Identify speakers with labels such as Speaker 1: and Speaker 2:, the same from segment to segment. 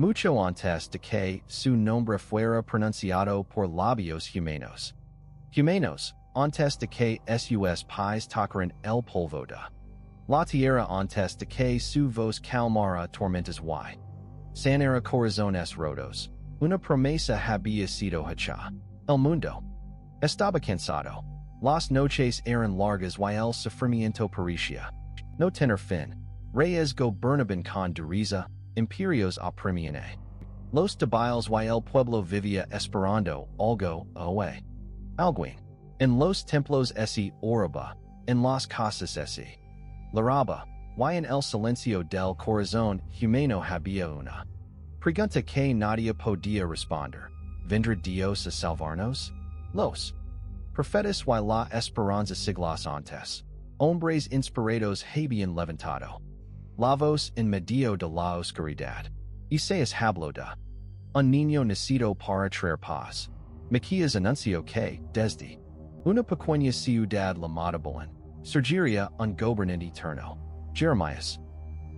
Speaker 1: Mucho antes de que su nombre fuera pronunciado por labios humanos. Humanos, antes de que sus pies tocaran el polvo de la tierra antes de que su voz calmara tormentas y sanara corazones rotos. Una promesa había sido hecha. El mundo estaba cansado. Las noches eran largas y el sufrimiento parecía no tener fin. Reyes gobernaban con dureza, imperios oprimían a los débiles y el pueblo vivía esperando algo away. Alguien en los templos ese oraba, en las casas ese laraba, y en el silencio del corazón humano había una pregunta que nadie podía responder. ¿Vendrá Dios a salvarnos? Los profetas y la esperanza siglos antes, hombres inspirados habían levantado la voz en medio de la oscuridad. Isaías habló de un niño nacido para traer paz. Miqueas anunció que, desde una pequeña ciudad llamada Belén, surgiría un gobernante eterno. Jeremías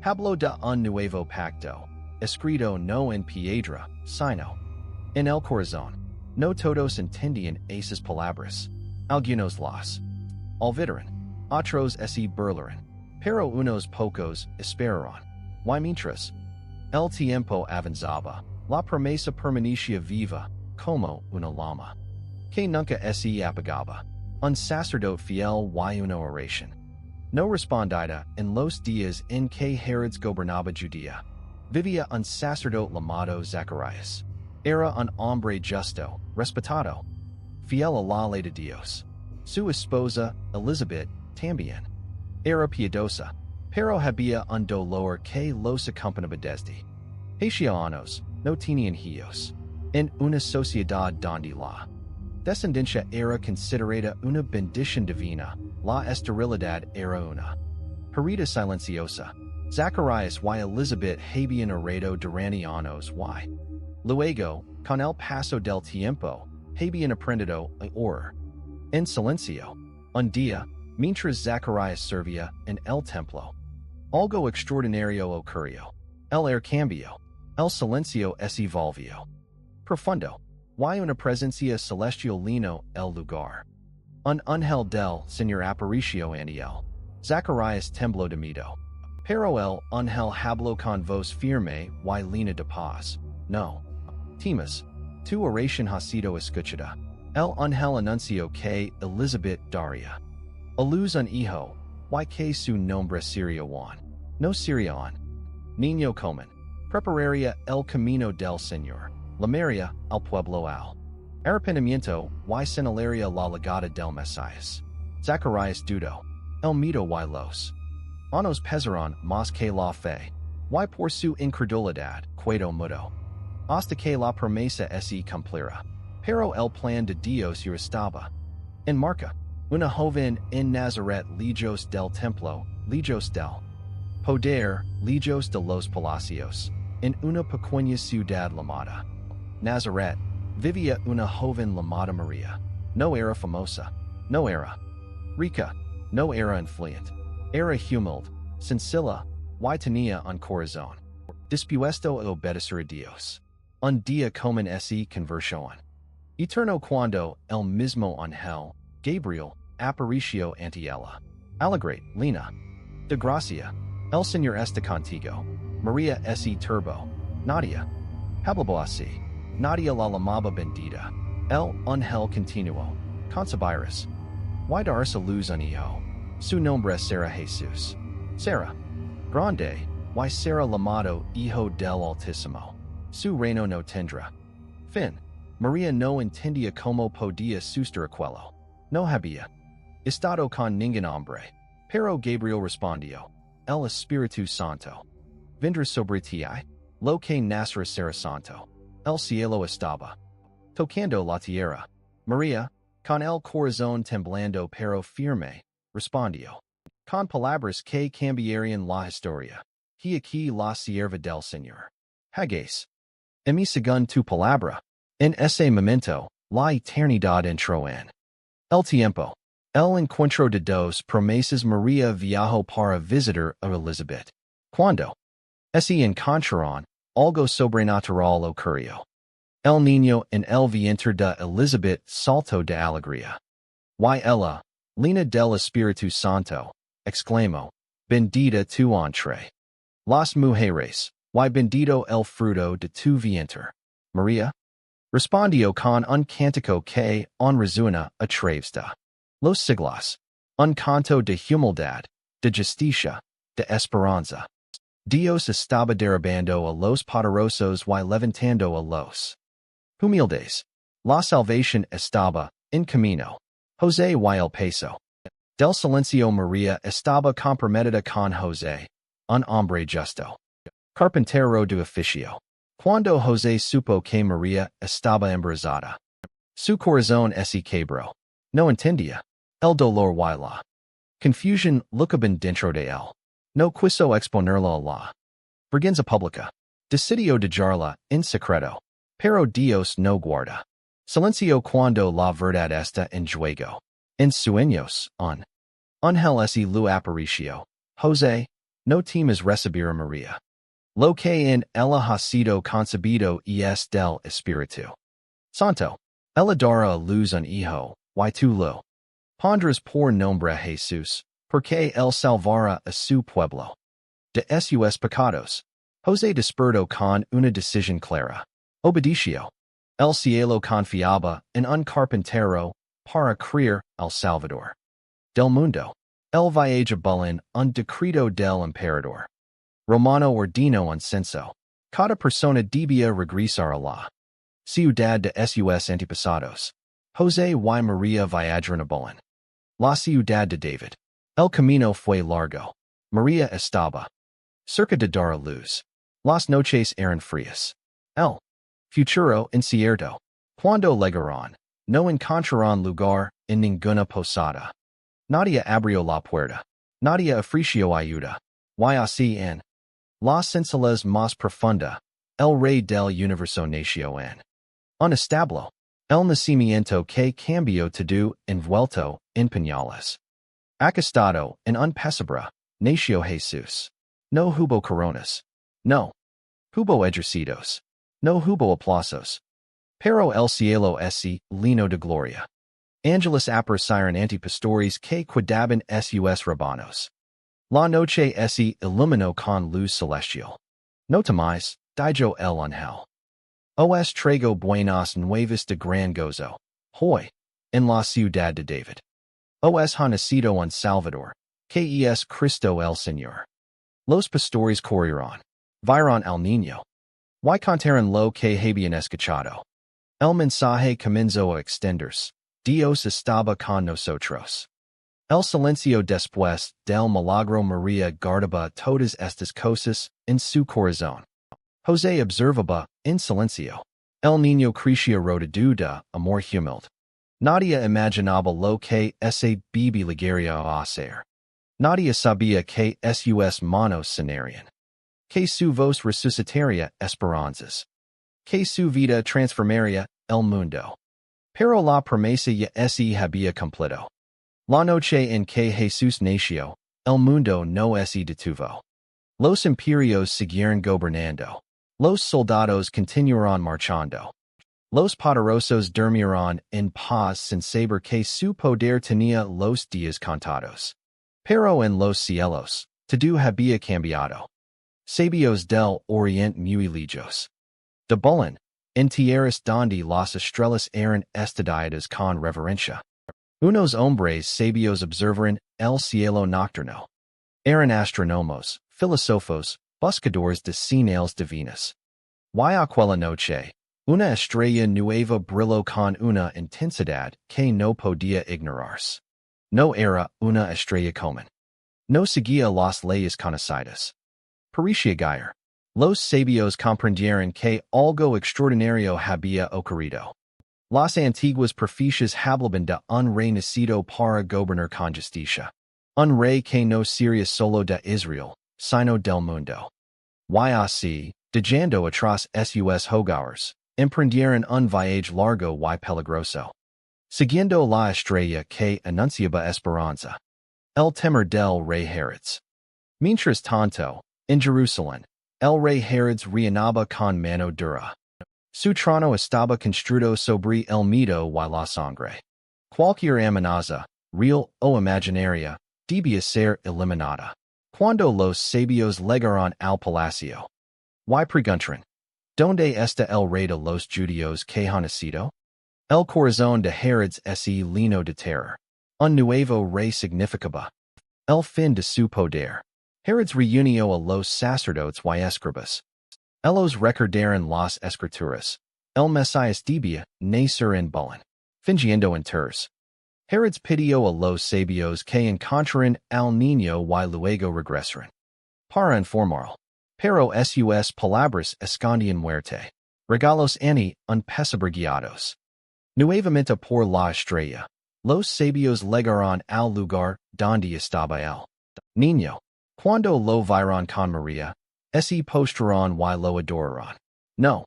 Speaker 1: habló de un nuevo pacto, escrito no en piedra, sino en el corazón. No todos entendían esas palabras. Algunos las olvidaron, otros se burlaron, pero unos pocos esperaron. Y mientras el tiempo avanzaba, la promesa permanecía viva, como una llama que nunca se apagaba. Un sacerdote fiel y una oración no respondida. En los días en que Herodes gobernaba Judea, vivía un sacerdote llamado Zacarías. Era un hombre justo, respetado, fiel a la ley de Dios. Su esposa, Elizabeth, también era piadosa, pero había un dolor que los acompañaba desde hace años. No tenían hijos. En una sociedad donde la descendencia era considerada una bendición divina, la esterilidad era una herida silenciosa. Zacarías y Elizabeth habían orado durante años y luego, con el paso del tiempo, habían aprendido a orar en silencio. Un día, mientras Zacarías servía en el templo, algo extraordinario ocurrió. El aire cambió. El silencio se volvió profundo, y una presencia celestial llenó el lugar. Un ángel del Señor apareció ante él. Zacarías tembló de miedo, pero el ángel habló con voz firme y llena de paz. No temas, tu oración ha sido escuchada. El ángel anunció que Elizabeth daría a luz un hijo, y que su nombre sería Juan. No sería un niño común. Prepararía el camino del Señor. Llamaría al pueblo al arrepentimiento y señalaría la llegada del Mesías. Zacarías dudó. El miedo y los años pesaron más que la fe, y por su incredulidad quedó mudo, hasta que la promesa se cumpliera. Pero el plan de Dios ya estaba en marcha. Una joven en Nazaret, lejos del templo, lejos del poder, lejos de los palacios, en una pequeña ciudad llamada Nazaret, vivía una joven llamada María. No era famosa, no era rica, no era influyente, era humilde, sencilla, y tenía un corazón dispuesto a obedecer a Dios. Un día como ese conversión eterno cuando el mismo ángel, Gabriel, apareció ante ella. Alegre, llena de gracia, el Señor está contigo. María se turbó. Nadia habló así. Nadia la llamaba bendita. El ángel continuó. Concebirás y darás a luz un hijo. Su nombre será Jesús. Será grande, y será llamado Hijo del Altísimo. Su reino no tendrá fin. María no entendía cómo podía suceder aquello. No había estado con ningún hombre. Pero Gabriel respondió. El Espíritu Santo vendrá sobre ti, lo que nacerá será santo. El cielo estaba tocando la tierra. María, con el corazón temblando pero firme, respondió con palabras que cambiarían la historia. He aquí la sierva del Señor. Hagas en mí según tu palabra. En ese momento, la eternidad entró en el tiempo. El encuentro de dos promesas. María viajó para visitar a Elizabeth. Cuando se encontraron, algo sobrenatural ocurrió. El Niño en el vientre de Elizabeth saltó de alegría. Y ella, llena del Espíritu Santo, exclamó, bendita tu entre las mujeres, y bendito el fruto de tu vientre, María. Respondió con un cántico que, en resuena, a través de los siglos, un canto de humildad, de justicia, de esperanza. Dios estaba derribando a los poderosos y levantando a los humildes. La salvación estaba en camino. José y el peso del silencio. María estaba comprometida con José, un hombre justo, carpintero de oficio. Cuando José supo que María estaba embarazada, su corazón se quebró. No entendía el dolor y la confusión lucaban dentro de él. No quiso exponerlo a la vergüenza pública. Decidió dejarla en secreto. Pero Dios no guarda silencio cuando la verdad está en juego. En sueños, un ángel se lo apareció. José, no temas recibir a María. Lo que en ella ha sido concebido es del Espíritu Santo. Ella dará a luz un hijo, y tú lo pondrás por nombre Jesús, porque él salvará a su pueblo de sus pecados. José despertó con una decisión clara. Obedeció. El cielo confiaba en un carpintero para crear al Salvador del mundo. El viaje en un decreto del emperador Romano ordenó un censo. Cada persona debía regresar a la ciudad de sus antepasados. José y María viajaron a Belén, la ciudad de David. El camino fue largo. María estaba cerca de dar a luz. Las noches eran frías. El futuro incierto. Cuando llegaron, no encontraron lugar en ninguna posada. Nadie abrió la puerta. Nadie ofreció ayuda. Y así en la sencillez más profunda, el rey del universo nació en un establo. El nacimiento que cambió todo envuelto en pañales. Acostado en un pesebre, nació Jesús. No hubo coronas. No hubo ejercicios. No hubo aplausos. Pero el cielo se lleno de gloria. Ángeles aparecieron ante pastores que cuidaban sus rebaños. La noche se iluminó con luz celestial. No temáis, dijo el ángel. Os traigo buenas nuevas de gran gozo. Hoy, en la ciudad de David, os ha nacido un Salvador, que es Cristo el Señor. Los pastores corrieron, vieron al niño, y contaron lo que habían escuchado. El mensaje comenzó a extenderse. Dios estaba con nosotros. El silencio después del milagro. María guardaba todas estas cosas en su corazón. José observaba en silencio. El niño crecía rodeado de amor humilde. Nadie imaginaba lo que ese bebé llegaría a hacer. Nadie sabía que sus manos sanarían. Que su voz resucitaría esperanzas. Que su vida transformaría el mundo. Pero la promesa ya se había cumplido. La noche en que Jesús nació, el mundo no se detuvo. Los imperios siguieron gobernando. Los soldados continuaron marchando. Los poderosos durmieron en paz sin saber que su poder tenía los días contados. Pero en los cielos, todo había cambiado. Sabios del oriente muy lejos de Belén, en tierras donde las estrellas eran estudiadas con reverencia. Unos hombres sabios observaron el cielo nocturno. Eran astrónomos, filósofos, buscadores de señales divinas. Y aquella noche, una estrella nueva brilló con una intensidad que no podía ignorarse. No era una estrella común. No seguía las leyes conocidas. Parecía guiar. Los sabios comprendieron que algo extraordinario había ocurrido. Las antiguas profecías hablaban de un rey nacido para gobernar con justicia. Un rey que no sería solo de Israel, sino del mundo. Y así, dejando atrás sus hogares, emprendieron un viaje largo y peligroso. Siguiendo la estrella que anunciaba esperanza. El temor del rey Herodes. Mientras tanto, en Jerusalén, El rey Herodes reanaba con mano dura. Su trono estaba construido sobre el mito y la sangre. Cualquier amenaza, real o imaginaria, debía ser eliminada. Cuando los sabios llegaron al palacio. Y preguntaron, ¿Dónde está el rey de los judíos que ha nacido? El corazón de Herodes se llenó de terror. Un nuevo rey significaba el fin de su poder. Herodes reunió a los sacerdotes y escribas. Ellos recordaron las escrituras. El Mesías debía nacer en Belén, fingiendo en Tours. Herodes pidió a los sabios que encontraran al niño y luego regresaran. Para informarlo. Pero sus palabras escondían muerte. Regalos ani un pesebre guiados. Nuevamente por la estrella. Los sabios llegaron al lugar donde estaba el niño. Cuando lo vieron con María, se postraron y lo adoraron. No.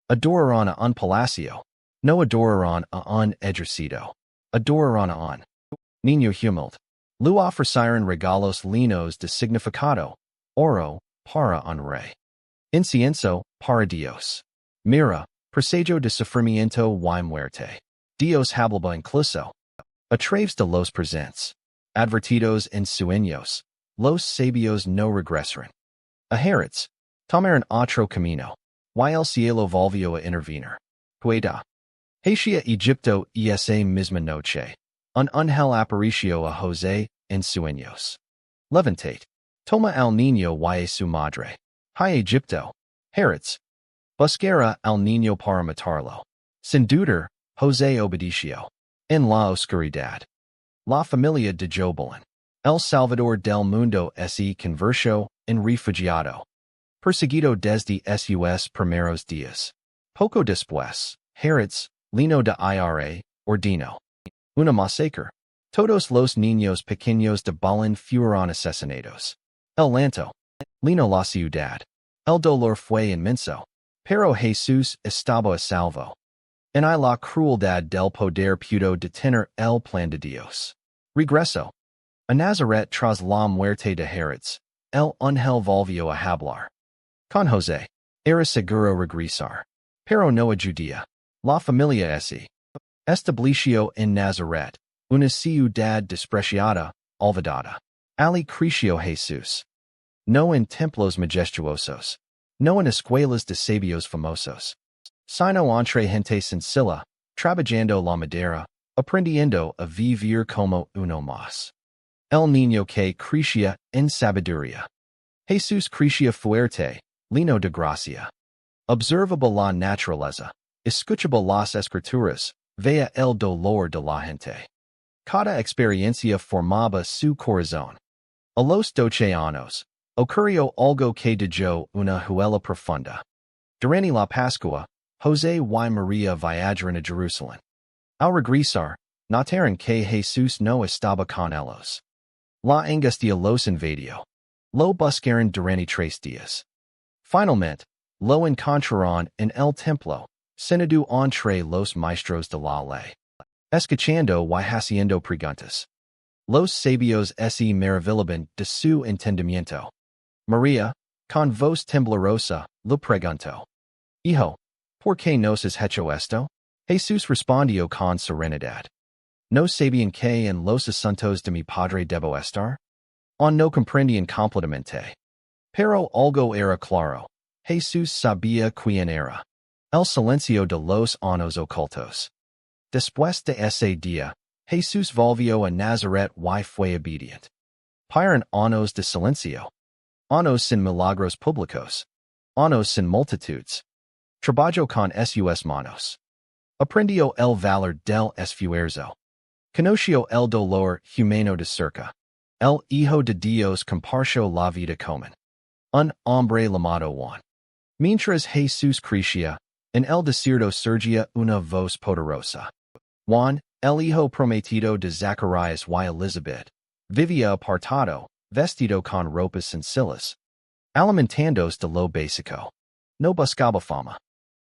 Speaker 1: Adoraron a un palacio. No adoraron a un ejército. Adoraron a un niño humilde. Lo ofrecieron regalos llenos de significado. Oro, para un rey. Incienso, para Dios. Mira, presagio de sufrimiento y muerte. Dios hablaba incluso. A través de los presentes. Advertidos en sueños. Los sabios no regresaron. A Herodes. Tomaron otro camino. Y el cielo volvió a intervenir. Pueda. Hacia Egipto esa misma noche. Un ángel apareció a José en sueños. Levantate. Toma al niño y a su madre. Hi Egipto. Herodes. Buscara al niño para matarlo. Sin dudar, José obedeció. En la oscuridad. La familia de Jobelin. El Salvador del mundo se convirtió en refugiado. Perseguido desde sus primeros días. Poco después, Herodes, lino de ira, ordinó una masacre. Todos los niños pequeños de Belén fueron asesinados. El llanto. Lino la ciudad. El dolor fue inmenso. Pero Jesús estaba a salvo. En la crueldad del poder pudo detener el plan de Dios. Regreso. A Nazaret tras la muerte de Herodes. El ángel volvió a hablar. Con José. Era seguro regresar. Pero no a Judea. La familia se estableció en Nazaret, una ciudad despreciada, olvidada. Ali creció Jesús. No en templos majestuosos. No en escuelas de sabios famosos. Sino entre gente sencilla, trabajando la madera, aprendiendo a vivir como uno más. El niño que crecía en sabiduría. Jesús crecía fuerte, lleno de gracia. Observaba la naturaleza, escuchaba las escrituras, veía el dolor de la gente. Cada experiencia formaba su corazón. A los 12 años, ocurrió algo que dejó una huella profunda. Durante la Pascua, José y María viajaron a Jerusalén. Al regresar, notaron que Jesús no estaba con ellos. La angustia los invadió. Lo buscaron durante 3 días. Finalmente, lo encontraron en el templo, sentado entre los maestros de la ley. Escuchando y haciendo preguntas. Los sabios se maravillaban de su entendimiento. María, con voz temblorosa, le preguntó. Hijo, ¿por qué nos has hecho esto? Jesús respondió con serenidad. ¿No sabían que en los asuntos de mi padre debo estar? No comprendían completamente. Pero algo era claro. Jesús sabía quién era. El silencio de los años ocultos. Después de ese día, Jesús volvió a Nazaret y fue obediente. Paran años de silencio. Años sin milagros públicos. Años sin multitudes. Trabajó con sus manos. Aprendió el valor del esfuerzo. Conoció el dolor humano de cerca. El Hijo de Dios compartió la vida común. Un hombre llamado Juan. Mientras Jesús crecía, en el desierto surgía una voz poderosa. Juan, el hijo prometido de Zacarías y Elizabeth, vivía apartado, vestido con ropas sencillas. Alimentándose de lo básico. No buscaba fama.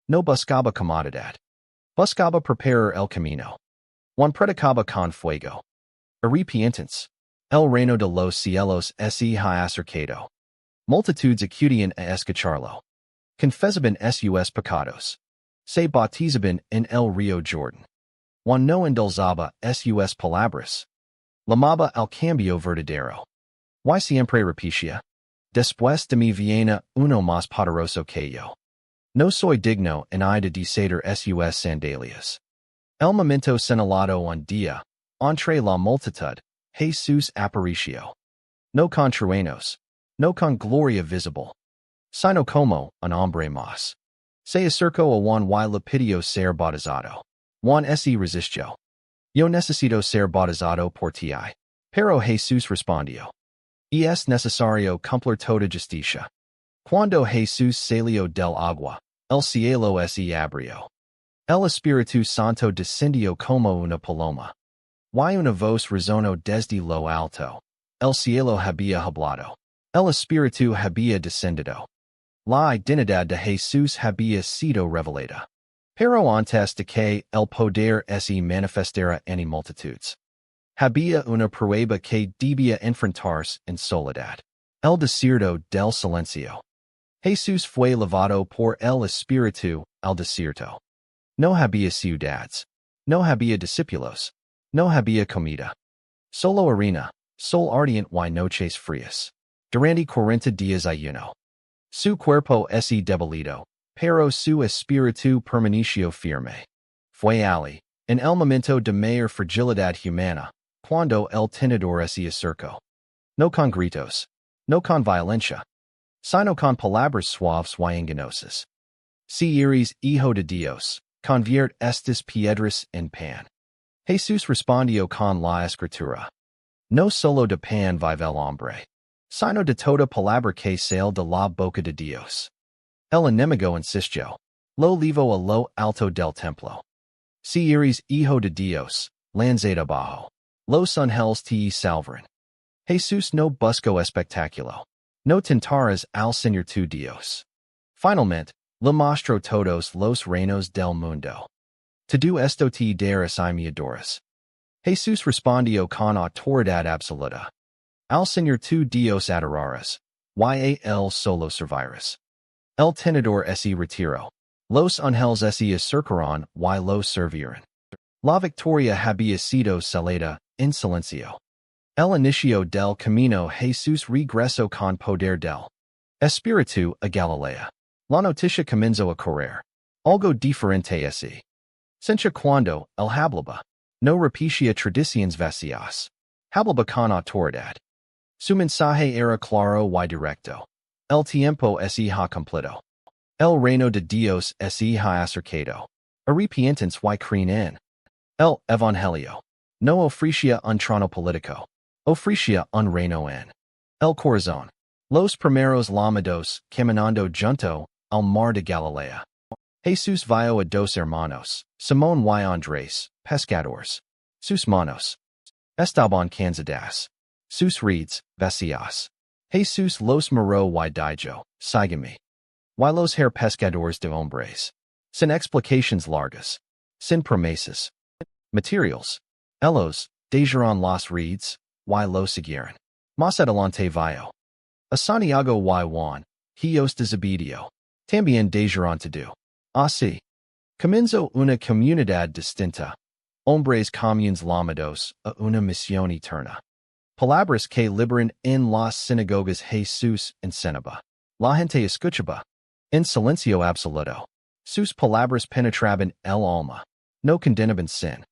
Speaker 1: No buscaba comodidad. Buscaba preparar el camino. Juan predicaba con fuego. Arrepentance. El reino de los cielos se ha acercado. Multitudes acutian a escucharlo. Confesaban sus pecados. Se bautizaban en el río Jordan. Juan no endulzaba sus palabras. Llamaba al cambio verdadero. Y siempre repetía. Después de mí viene uno más poderoso que yo. No soy digno en I de desatar sus sandalias. El momento señalado un día, entre la multitud, Jesús apareció. No con truenos, no con gloria visible, sino como un hombre más. Se acercó a Juan y le pidió ser bautizado. Juan se resistió. Yo necesito ser bautizado por ti. Pero Jesús respondió. Es necesario cumplir toda justicia. Cuando Jesús salió del agua, el cielo se abrió. El Espíritu Santo descendió como una paloma. Y una voz resonó desde lo alto. El cielo había hablado. El Espíritu había descendido. La identidad de Jesús había sido revelada. Pero antes de que el poder se manifestara en multitudes, había una prueba que debía enfrentarse en soledad. El desierto del silencio. Jesús fue llevado por el Espíritu al desierto. No había ciudades. No había discípulos. No había comida. Solo harina, sol ardiente y noches frías. Durante 40 días ayuno. Su cuerpo se debilitó, pero su espíritu permaneció firme. Fue allí, en el momento de mayor fragilidad humana, cuando el tentador se acercó. No con gritos. No con violencia. Sino con palabras suaves y engañosas. Si eres hijo de Dios, convierte estas piedras en pan. Jesús respondió con la escritura. No solo de pan vive el hombre, sino de toda palabra que sale de la boca de Dios. El enemigo insistió. Lo llevó a lo alto del templo. Si eres hijo de Dios, lánzate abajo. Los ángeles te salvarán. Jesús no buscó espectáculo. No tentarás al Señor tu Dios. Finalmente, le mostró todos los reinos del mundo. Todo esto te darás y me adoras. Jesús respondió con autoridad absoluta. Al Señor tu Dios adorarás, y a él solo servirás. El tenedor se retiró. Los ángeles se acercaron y lo servirán. La victoria había sido salada en silencio. El inicio del camino Jesús regresó con poder del Espíritu a Galilea. La noticia comenzó a correr. Algo diferente así. Sencha cuando el hablaba. No repetía tradiciones vacías. Hablaba con autoridad. Su mensaje era claro y directo. El tiempo se ha cumplido. El reino de Dios se ha acercado. Arrepiéntanse y creen en. El Evangelio. No ofrecía un trono político. Ofrecía un reino en el corazón. Los primeros llamados caminando junto al mar de Galilea. Jesús vio a dos hermanos, Simón y Andrés, pescadores. Sus manos estaban cansadas. Sus redes vacías. Jesús los miró y dijo, sígueme. Y los pescadores de hombres. Sin explicaciones largas. Sin promesas. Materials. Ellos dejaron las redes, y lo siguieron. Más adelante vio a Santiago y Juan, hijos de Zebedeo. También dejaron todo. Así. Comenzó una comunidad distinta. Hombres comunes llamados a una misión eterna. Palabras que liberan en las sinagogas Jesús enseñaba. La gente escuchaba. En silencio absoluto. Sus palabras penetraban el alma. No condenaban sin.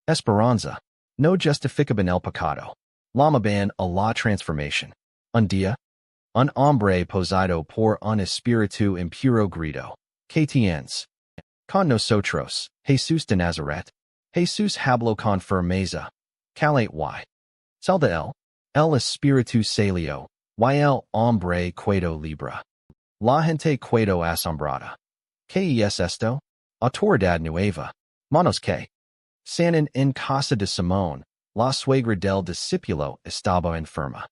Speaker 1: Esperanza. No justificaban el pecado. Llamaban a la transformación. Un día. Un hombre poseído por un espíritu impuro gritó. ¿Qué tienes con nosotros, Jesús de Nazaret? Jesús habló con firmeza. Calate y. Sal de él. El espíritu salió. Y el hombre quedó libre. La gente quedó asombrada. ¿Qué es esto? Autoridad nueva. Manos que sanan en casa de Simón. La suegra del discípulo estaba enferma.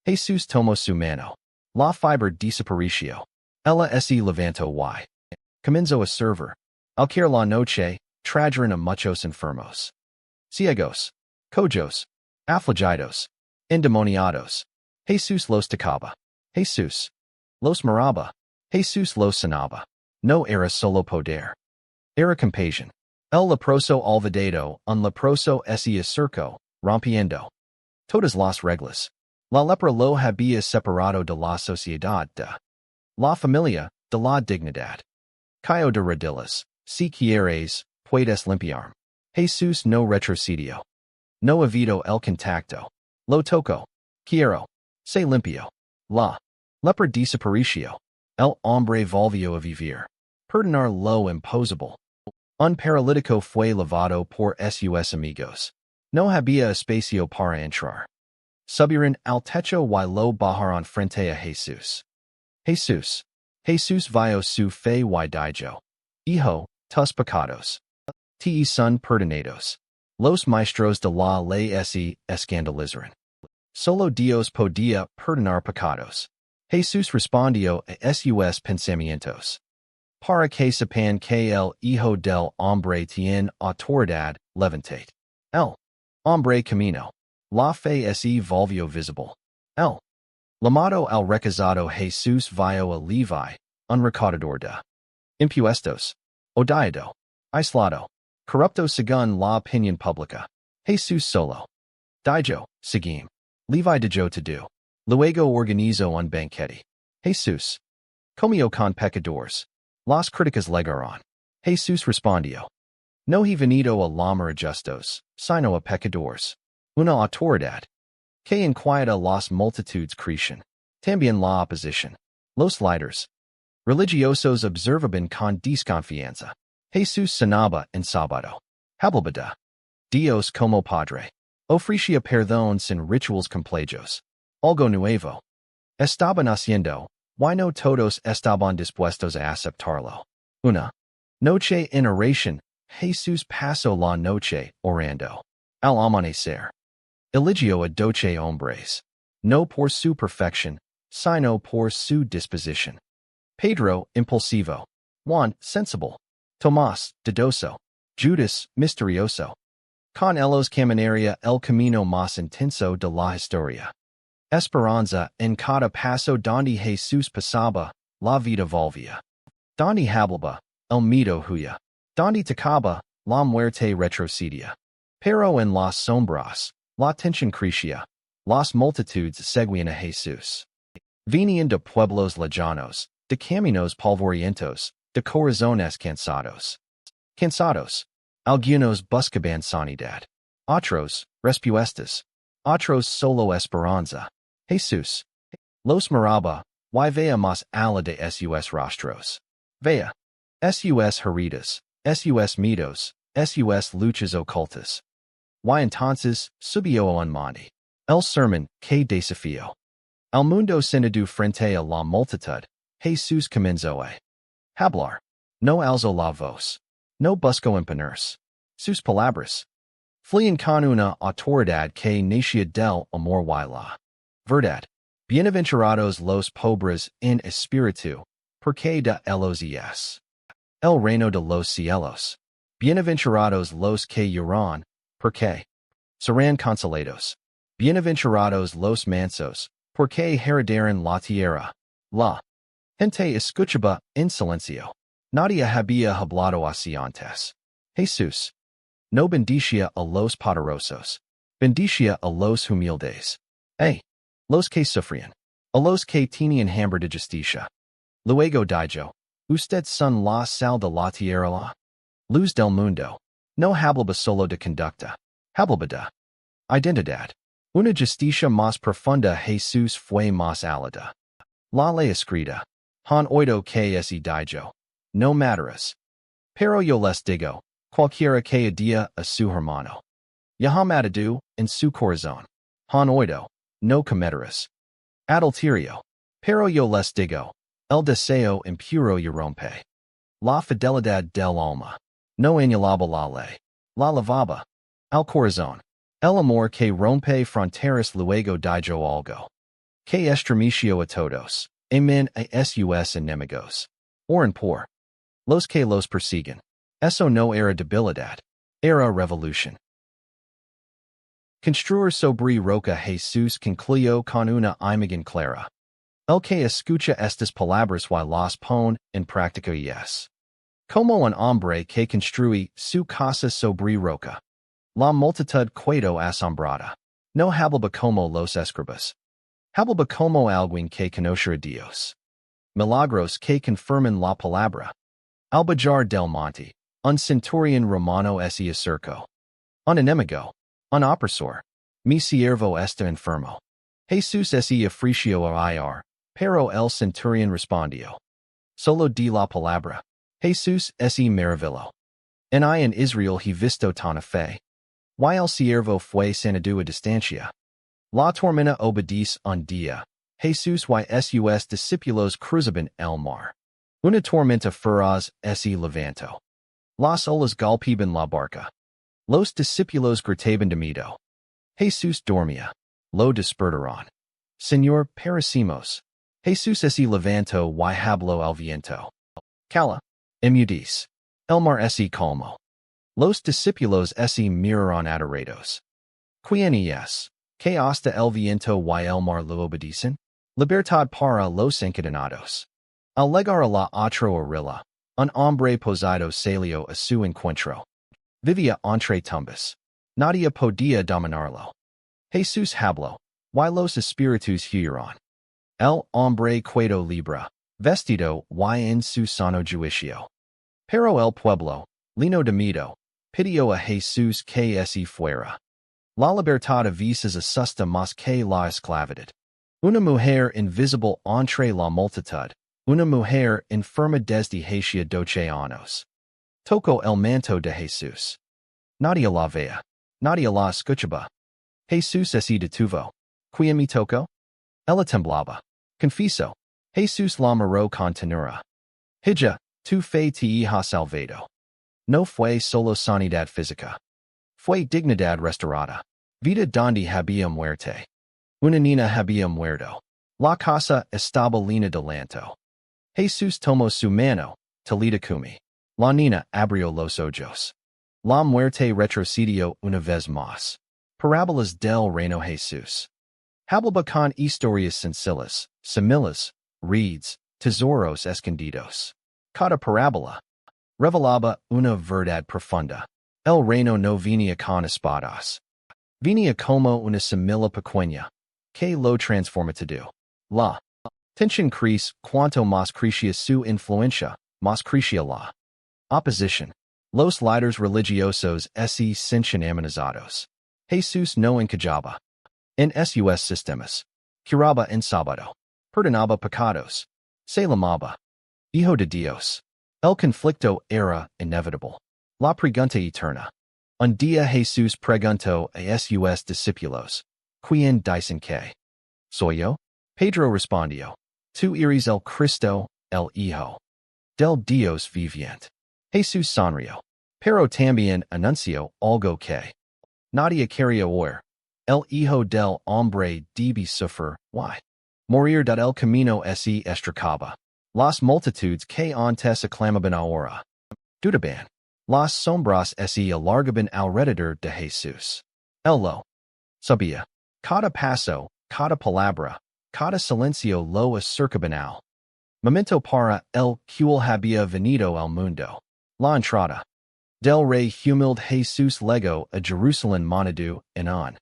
Speaker 1: Jesús tomó su mano. La fibra desapareció. Ella se levantó y comenzó a servir. Al caer la noche, trajeron a muchos enfermos. Ciegos. Cojos. Afligidos. Endemoniados. Jesús los tocaba. Jesús Los Maraba. Jesús los sanaba. No era solo poder. Era compasión. El leproso olvidado, un leproso ese circo, rompiendo todas las reglas. La lepra lo había separado de la sociedad de la familia, de la dignidad. Cayo de rodillas, si quieres, puedes limpiarme. Jesús no retrocedió. No evitó el contacto. Lo toco. Quiero. Se limpio. La lepra desapareció. El hombre volvió a vivir. Perdonar lo imposible. Un paralítico fue lavado por sus amigos. No había espacio para entrar. Subieron al techo y lo bajaron frente a Jesús. Jesús. Jesús vio su fe y dijo, Hijo, tus pecados te son perdonados. Los maestros de la ley se escandalizaron. Solo Dios podía perdonar pecados. Jesús respondió a sus pensamientos. Para que sepan que el Hijo del Hombre tiene autoridad, levantate. El hombre camino. La fe se volvió visible. El llamado al recazado Jesús vio a Levi, un recaudador de impuestos, odiado, aislado, corrupto según la opinión pública. Jesús solo dijo, seguime. Levi dijo to do. Luego organizó un banquete. Jesús comió con pecadores. Las críticas llegaron. Jesús respondió. No he venido a llamar a justos, sino a pecadores. Una autoridad que inquieta las multitudes crecen. También la oposición. Los líderes religiosos observaban con desconfianza. Jesús sanaba en sábado. Hablaba de Dios como Padre. Ofrecía perdón sin rituals complejos. Algo nuevo estaban haciendo, y no todos estaban dispuestos a aceptarlo. Una noche en oración, Jesús pasó la noche orando. Al amanecer, eligió a 12 hombres, no por su perfección, sino por su disposición. Pedro, impulsivo. Juan, sensible. Tomás, dudoso. Judas, misterioso. Con ellos caminaría el camino más intenso de la historia. Esperanza en cada paso donde Jesús pasaba, la vida volvía. Donde hablaba, el miedo huía. Donde tocaba, la muerte retrocedia. Pero en las sombras, la tensión crecía. Las multitudes seguían a Jesús. Venían de pueblos lejanos, de caminos polvorientos, de corazones cansados. Cansados. Algunos buscaban sanidad. Otros, respuestas. Otros solo esperanza. Jesús los miraba, y vea más allá de sus rostros. Vea sus heridas, sus miedos, sus luchas ocultas. Y entonces subió a un monte. El sermón que desafío. Al mundo sentido frente a la multitud, Jesús comenzó a hablar. No alzó la voz. No buscó imponerse. Sus palabras fluían con una autoridad que nacía del amor y la verdad. Bienaventurados los pobres en espíritu, porque de ellos es el reino de los cielos. Bienaventurados los que lloran, porque serán consolados. Bienaventurados los mansos, porque heredarán la tierra. La gente escuchaba en silencio. Nadie había hablado así antes. Jesús no bendicia a los poderosos, bendicia a los humildes. Los que sufrían, a los que tenían hambre de justicia. Luego dijo, usted son la sal de la tierra, la luz del mundo. No hablaba solo de conducta, hablaba de identidad. Una justicia más profunda. Jesús fue más allá. La ley escrita. Han oído que ese dijo. No matarás. Pero yo les digo, cualquiera que odia a su hermano y ha matado en su corazón. Han oído. No cometerás adulterio. Pero yo les digo, el deseo impuro irrompe la fidelidad del alma. No anulaba la ley. La lavaba al corazón. El amor que rompe fronteras. Luego dijo algo que estremeció a todos. Amen a sus enemigos. Oren por los que los persiguen. Eso no era debilidad. Era revolución. Construir sobre roca. Jesús concluyó con una imagen clara. El que escucha estas palabras y las pone en práctica es como un hombre que construye su casa sobre roca. La multitud quedo asombrada. No habla como los escribas. Habla como alguien que conoce a Dios. Milagros que confirman la palabra. Al bajar del monte, un centurion romano se acercó. Un enemigo, un opresor. Mi siervo está enfermo. Jesús se ofreció a ir, pero el centurion respondió. Solo di la palabra. Jesús se maravilló. En Israel he visto tanta fe. Y el siervo fue sanado a distancia. La tormenta obedece un día. Jesús y sus discípulos cruzaban el mar. Una tormenta feroz se levantó. Las olas golpeaban la barca. Los discípulos gritaban de miedo. Jesús dormía. Lo despertaron. Señor, perecimos. Jesús se levantó y habló al viento. Cala. Emudis. El mar se calmó. Los discípulos se miraron adorados. ¿Quién es? Que hasta el viento y el mar lo obedecen? Libertad para los encadenados. Al llegar a la otra orilla, un hombre posado salió a su encuentro. Vivía entre tumbas. Nadie podía dominarlo. Jesús habló, y los espíritus huyeron. El hombre quedó libre, vestido y en su sano juicio. Pero el pueblo, lleno de miedo, pidió a Jesús que se fuera. La libertad a veces asusta más que la esclavitud. Una mujer invisible entre la multitud, una mujer enferma desde hacía 12 años. Tocó el manto de Jesús. Nadie la veía. Nadie la escuchaba. Jesús se detuvo. ¿Quién me tocó? Ella temblaba. Confieso. Jesús la miró con ternura. Hija, tu fe te ha salvado. No fue solo sanidad física. Fue dignidad restaurada. Vida donde había muerte. Una niña había muerto. La casa estaba llena de llanto. Jesús tomó su mano, talita cumi. La niña abrió los ojos. La muerte retrocedió una vez más. Parábolas del reino Jesús. Hablaba con historias sencillas, similes, reeds, tesoros escondidos. Cada parábola revelaba una verdad profunda. El reino no venía con espadas. Venía como una semilla pequeña, que lo transforma todo. La tensión crece cuanto más crecía su influencia, más crecía la oposición. Los líderes religiosos se sentían amenazados. Jesús no encajaba en sus sistemas. Curaba en sábado. Perdonaba pecados. Se llamaba Hijo de Dios. El conflicto era inevitable. La pregunta eterna. Un día Jesús preguntó a sus discípulos, ¿Quién dicen que soy yo? Pedro respondió, Tú eres el Cristo, el Hijo del Dios viviente. Jesús sonrió, pero también anunció algo que nadie quería oír. El Hijo del Hombre debe sufrir y morir del el camino se estracaba. Las multitudes que antes aclamaban ahora dudaban. Las sombras se alargaban alrededor de Jesús. Él lo sabía. Cada paso, cada palabra, cada silencio lo acercaban al momento para el cual había venido al mundo. La entrada del rey humilde Jesús llegó a Jerusalén monado en un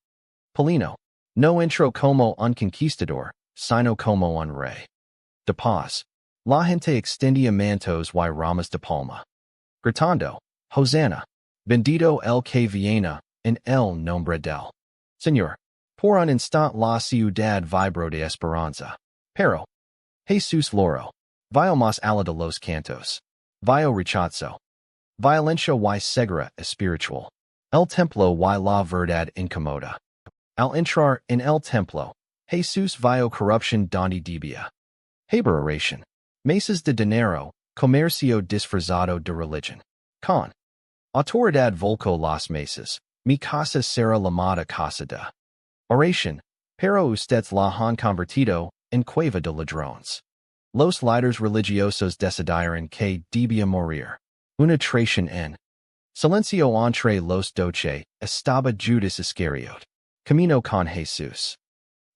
Speaker 1: Polino. No entró como un conquistador, sino como un rey. De paz. La gente extendía mantos y ramas de palma. Gritando, Hosanna, bendito el que viene, en el nombre del Señor. Por un instante la ciudad vibró de esperanza. Pero Jesús loro. Vio más allá de los cantos. Vio rechazo. Violencia y ceguera espiritual. El templo y la verdad incomoda. Al entrar en el templo, Jesús vio corrupción donde debía haber oración. Mesas de dinero, comercio disfrazado de religión. Con autoridad volcó las mesas. Mi casa será llamada casa de oración, pero ustedes la han convertido en cueva de ladrones. Los líderes religiosos decidieron que debía morir. Una traición en silencio entre los 12 estaba Judas Iscariot. Camino con Jesús.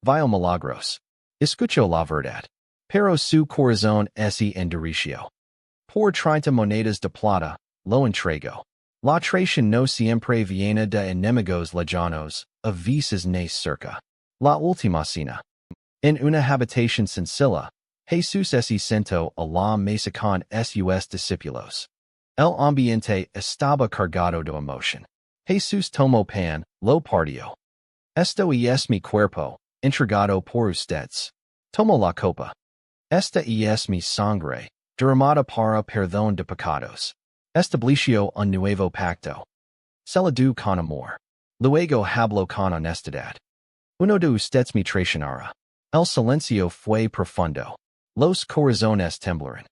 Speaker 1: Vio milagros. Escuchó la verdad. Pero su corazón ese endurecido. Por 30 monedas de plata, lo entrego. La traición no siempre viene de enemigos lejanos, a veces nace cerca. La última cena. En una habitación sencilla, Jesús se sentó a la mesa con sus discípulos. El ambiente estaba cargado de emoción. Jesús tomó pan, lo partió. Esto es mi cuerpo, entregado por ustedes. Tomo la copa. Esta es mi sangre, derramada para perdón de pecados. Estableció un nuevo pacto. Celadú con amor. Luego habló con honestidad. Uno de ustedes me traicionará. El silencio fue profundo. Los corazones temblaron.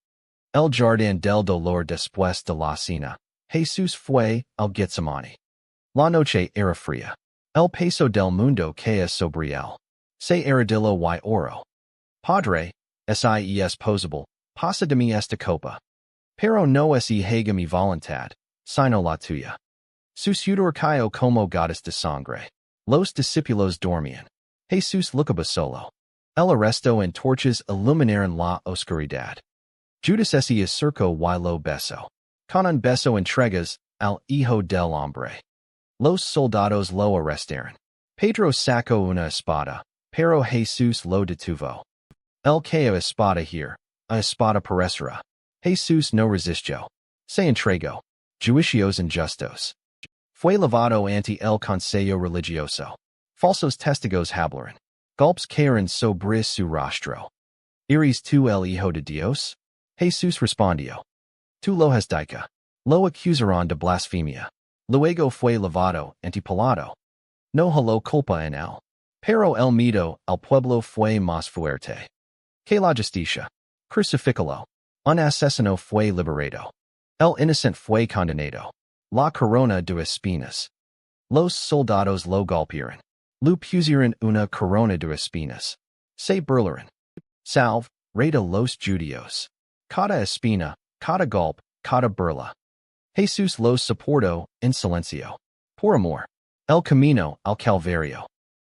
Speaker 1: El jardín del dolor después de la cena. Jesús fue al Getsemani. La noche era fría. El peso del mundo caía sobre él. Se arrodilló y oro. Padre, si es posible, pasa de mí esta copa. Pero no es haga mi voluntad, sino la tuya. Su sudor cayó como gotas de sangre. Los discípulos dormían. Jesús lucaba solo. El arresto en torches iluminaron la oscuridad. Judas se acercó y lo besó. Con un beso entregas al Hijo del Hombre. Los soldados lo arrestaron. Pedro sacó una espada, pero Jesús lo detuvo. El que a espada here, a espada parecerá. Jesús no resistió. Se entregó. Juicios injustos. Fue levado ante el consejo religioso. Falsos testigos hablaron. Golpes cayeron sobre su rostro. ¿Eres tú el Hijo de Dios? Jesús respondió. Tú lo has dicho. Lo acusaron de blasfemia. Luego fue levado ante Pilato. No halló culpa en él. Pero el miedo al pueblo fue más fuerte que la justicia. Crucifícalo. Un asesino fue liberado. El inocente fue condenado. La corona de espinas. Los soldados lo golpearon. Le pusieron una corona de espinas. Se burlaron. Salve, rey de los judíos. Cada espina, cada golpe, cada burla. Jesús los soportó en silencio. Por amor. El camino al Calvario.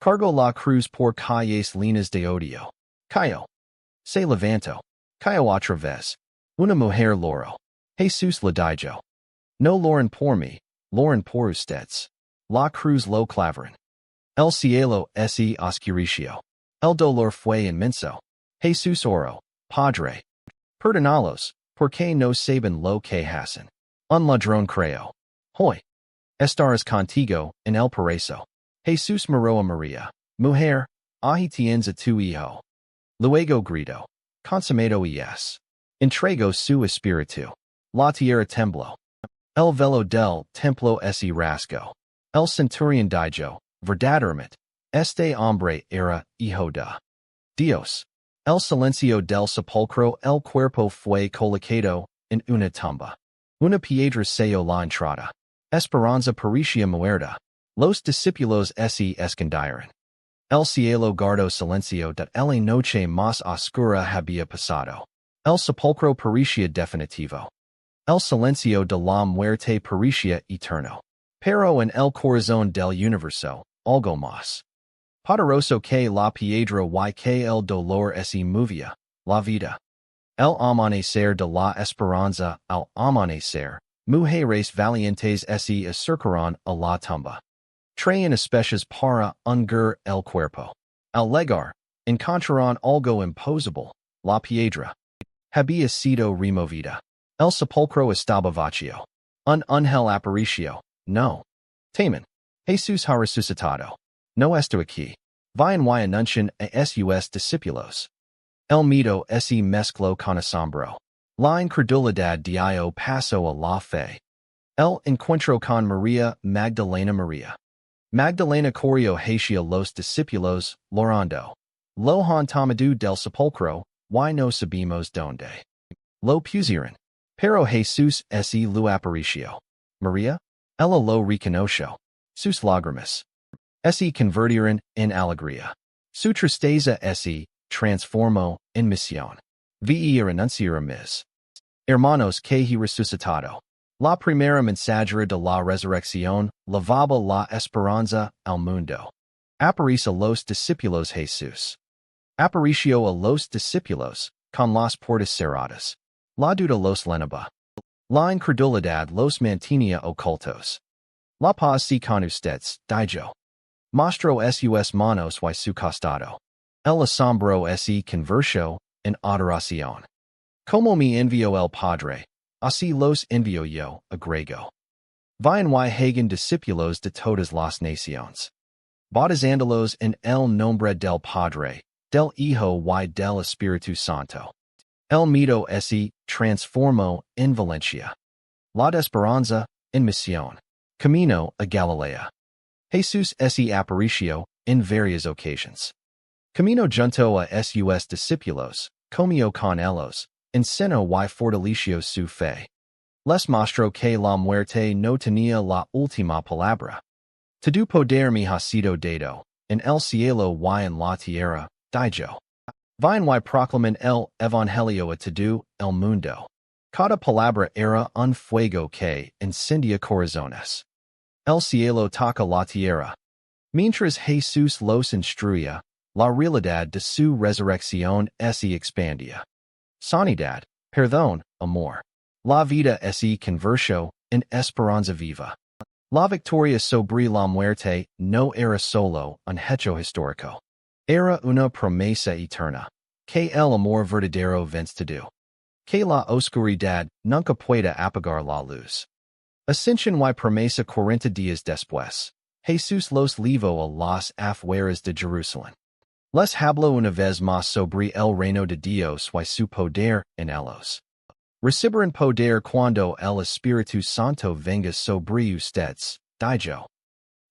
Speaker 1: Cargó la cruz por calles llenas de odio. Cayó. Se levantó. Cayó otra vez. Una mujer loro. Jesús le dijo. No loren por mí, loren por ustedes. La cruz lo clavaron. El cielo se oscureció. El dolor fue inmenso. Jesús oró. Padre. Perdonalos, porque no saben lo que hacen. Un ladrón creyó. Hoy. Estarás contigo en el paraíso. Jesús miró a María. Mujer, ahí tienes a tu hijo. Luego gritó. Consumado es. Entregó su espíritu. La tierra tembló. El velo del templo se rasgó. El centurión dijo, verdaderamente, este hombre era hijo de Dios. El silencio del sepulcro, el cuerpo fue colocado en una tumba. Una piedra selló la entrada. Esperanza parecía muerta. Los discípulos se escondieron. El cielo guardó silencio de la noche más oscura había pasado. El sepulcro parecía definitivo. El silencio de la muerte parecía eterno. Pero en el corazón del universo, algo más poderoso que la piedra y que el dolor se movía, la vida. El amanecer de la esperanza al amanecer, mujeres valientes se acercaron a la tumba. Traían especies para ungar el cuerpo. Al llegar, encontraron algo imposible, la piedra había sido removida. El sepulcro estaba vacío. Un ángel apareció. No teman. Jesús ha resucitado. No está aquí. Vayan y anuncien a sus discípulos. El miedo se mezcló con asombro. La incredulidad dio paso a la fe. El encuentro con María Magdalena. María Magdalena corrió hacia los discípulos, llorando. Lo han tomado del sepulcro, y no sabemos dónde lo pusieron. Pero Jesús se lo apareció. María, ella lo reconoció. Sus lágrimas se convirtieron en alegría. Su tristeza se transformó en misión. Vi renunciar a mis hermanos que he resucitado. La primera mensajera de la resurrección lavaba la esperanza al mundo. Apareció a los discípulos Jesús. Apareció a los discípulos, con las puertas cerradas. La duda los lenaba. La incredulidad los mantenía ocultos. La paz si con ustedes, dijo. Mostro sus manos y su costado. El asombro se convirtió en adoración. Como me envió el Padre, así los envío yo, agrego. Vayan y hagan discípulos de todas las naciones. Bautizándolos en el nombre del Padre, del Hijo y del Espíritu Santo. El mito se transformó en Valencia. La de Esperanza, en misión. Camino a Galilea. Jesús se apareció en varias ocasiones. Camino junto a sus discípulos, comió con ellos, enseñó y fortaleció su fe. Les mostró que la muerte no tenía la última palabra. Todo poder me ha sido dado, en el cielo y en la tierra, dijo. Vayan y proclamen el evangelio a todo el mundo. Cada palabra era un fuego que incendia corazones. El cielo toca la tierra. Mientras Jesús los instruía, la realidad de su resurrección se expandía. Sanidad, perdón, amor. La vida se convirtió en esperanza viva. La victoria sobre la muerte no era solo un hecho histórico. Era una promesa eterna. Que el amor verdadero vence todo. Que la oscuridad nunca pueda apagar la luz. Ascensión y promesa 40 días después. Jesús los llevó a las afueras de Jerusalén. Les habló una vez más sobre el reino de Dios y su poder en ellos. Recibirán poder cuando el Espíritu Santo venga sobre ustedes, dijo.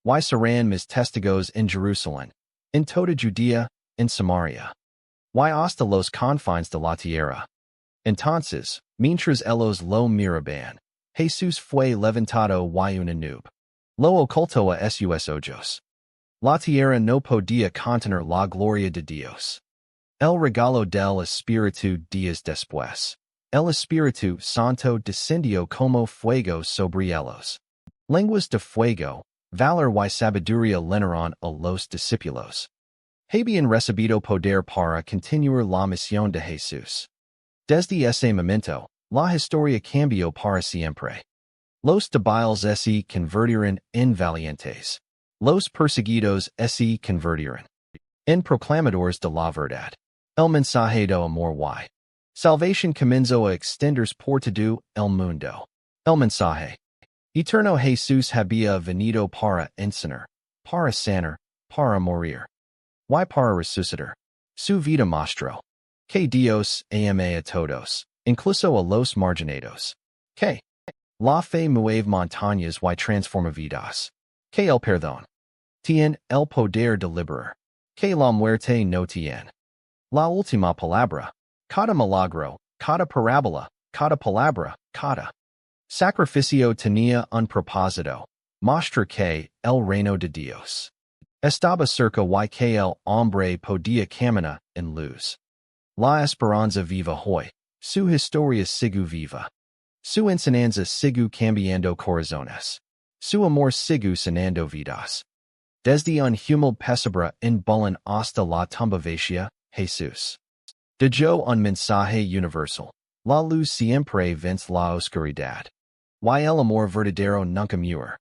Speaker 1: Y serán mis testigos en Jerusalén, en toda Judea, en Samaria. Y hasta los confines de la tierra. Entonces, mientras ellos lo miraban, Jesús fue levantado y una nube. Lo ocultó a sus ojos. La tierra no podía contener la gloria de Dios. El regalo del Espíritu días después. El Espíritu Santo descendió como fuego sobre ellos. Lenguas de fuego, valor y sabiduría llenaron a los discípulos. Habían recibido poder para continuar la misión de Jesús. Desde ese momento, la historia cambió para siempre. Los débiles se convertirán en valientes. Los perseguidos se convertirán en proclamadores de la verdad. El mensaje de amor y salvación comenzó a extenderse por todo el mundo. El mensaje eterno Jesús había venido para enseñar, para sanar, para morir, y para resucitar. Su vida mostró que Dios ama a todos, incluso a los marginados. Que la fe mueve montañas y transforma vidas. Que el perdón tiene el poder de liberar. Que la muerte no tiene la última palabra. Cada milagro, cada parábola, cada palabra, cada sacrificio tenía un propósito. Mostrar que el reino de Dios estaba cerca y que el hombre podía caminar en luz. La esperanza viva hoy. Su historia sigue viva. Su enseñanza sigue cambiando corazones. Su amor sigue sanando vidas. Desde un humilde pesebre en Belén hasta la tumba vacía, Jesús dejó un mensaje universal. La luz siempre vence la oscuridad. Y el amor verdadero nunca muere.